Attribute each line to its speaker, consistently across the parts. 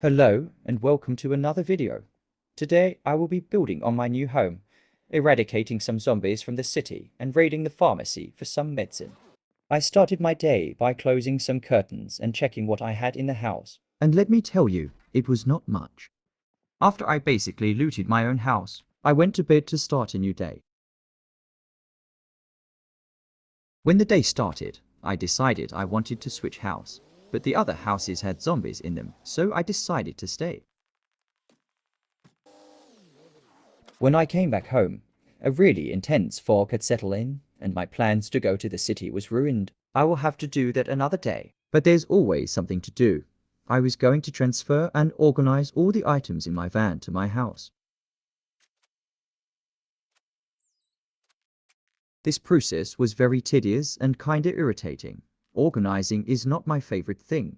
Speaker 1: Hello and welcome to another video. Today I will be building on my new home, eradicating some zombies from the city and raiding the pharmacy for some medicine. I started my day by closing some curtains and checking what I had in the house. And let me tell you, it was not much. After I basically looted my own house, I went to bed to start a new day. When the day started, I decided I wanted to switch house, but the other houses had zombies in them, so I decided to stay. When I came back home, a really intense fog had settled in, and my plans to go to the city was ruined. I will have to do that another day. But there's always something to do. I was going to transfer and organize all the items in my van to my house. This process was very tedious and kinda irritating. Organizing is not my favorite thing.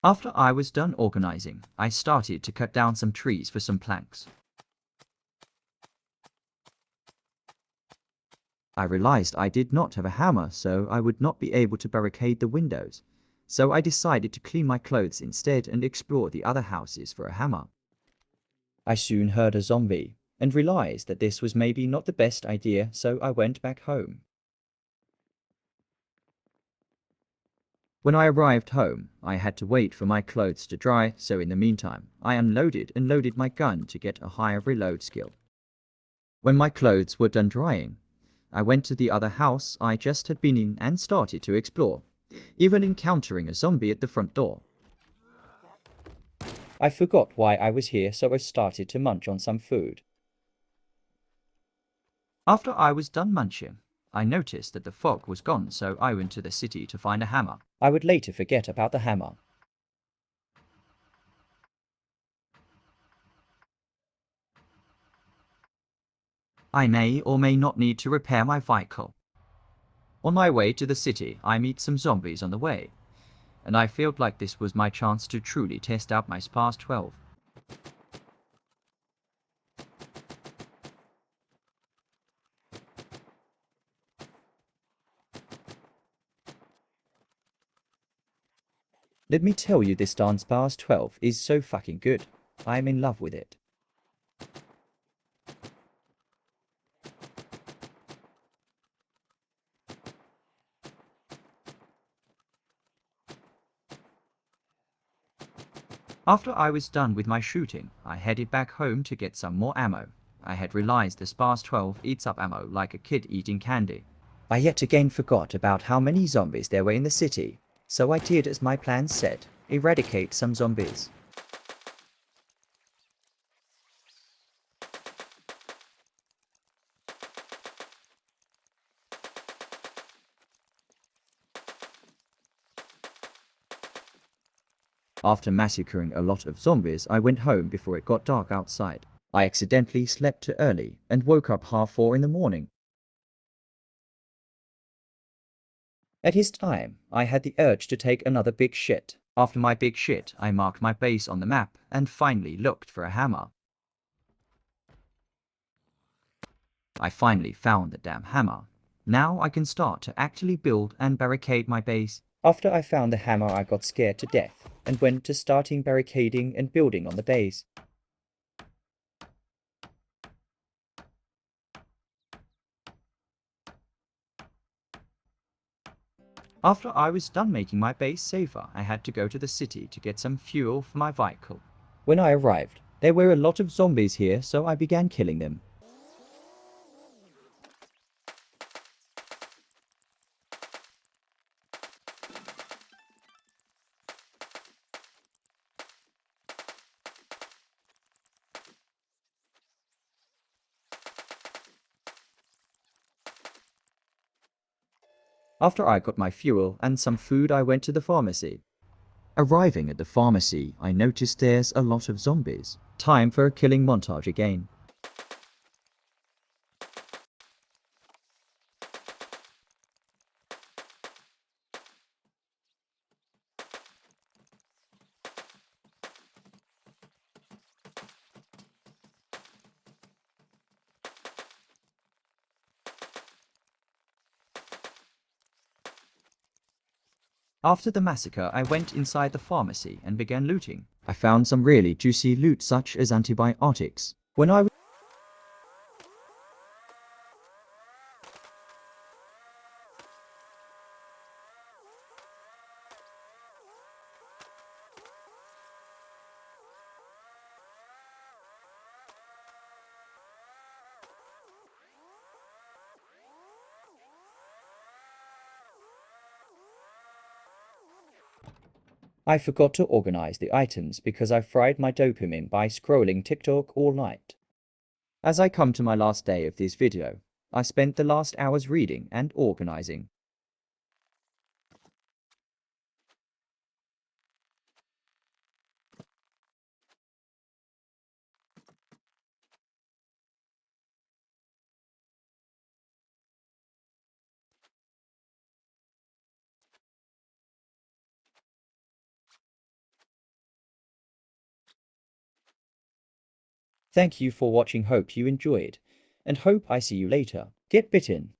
Speaker 1: After I was done organizing, I started to cut down some trees for some planks. I realized I did not have a hammer, so I would not be able to barricade the windows. So I decided to clean my clothes instead and explore the other houses for a hammer. I soon heard a zombie and realized that this was maybe not the best idea, so I went back home. When I arrived home, I had to wait for my clothes to dry, so in the meantime, I unloaded and loaded my gun to get a higher reload skill. When my clothes were done drying, I went to the other house I just had been in and started to explore, even encountering a zombie at the front door. I forgot why I was here, so I started to munch on some food. After I was done munching, I noticed that the fog was gone, so I went to the city to find a hammer. I would later forget about the hammer. I may or may not need to repair my vehicle. On my way to the city, I meet some zombies on the way, and I felt like this was my chance to truly test out my SPARS 12. Let me tell you, this darn SPARS 12 is so fucking good. I'm in love with it. After I was done with my shooting, I headed back home to get some more ammo. I had realized the SPARS 12 eats up ammo like a kid eating candy. I yet again forgot about how many zombies there were in the city, so I did as my plan said, eradicate some zombies. After massacring a lot of zombies, I went home before it got dark outside. I accidentally slept too early and woke up 4:30 in the morning. At his time, I had the urge to take another big shit. After my big shit, I marked my base on the map and finally looked for a hammer. I finally found the damn hammer. Now I can start to actually build and barricade my base. After I found the hammer, I got scared to death and went to starting barricading and building on the base. After I was done making my base safer, I had to go to the city to get some fuel for my vehicle. When I arrived, there were a lot of zombies here, so I began killing them. After I got my fuel and some food, I went to the pharmacy. Arriving at the pharmacy, I noticed there's a lot of zombies. Time for a killing montage again. After the massacre, I went inside the pharmacy and began looting. I found some really juicy loot such as antibiotics. When I forgot to organize the items because I fried my dopamine by scrolling TikTok all night. As I come to my last day of this video, I spent the last hours reading and organizing. Thank you for watching. Hope you enjoyed, and hope I see you later. Get bitten.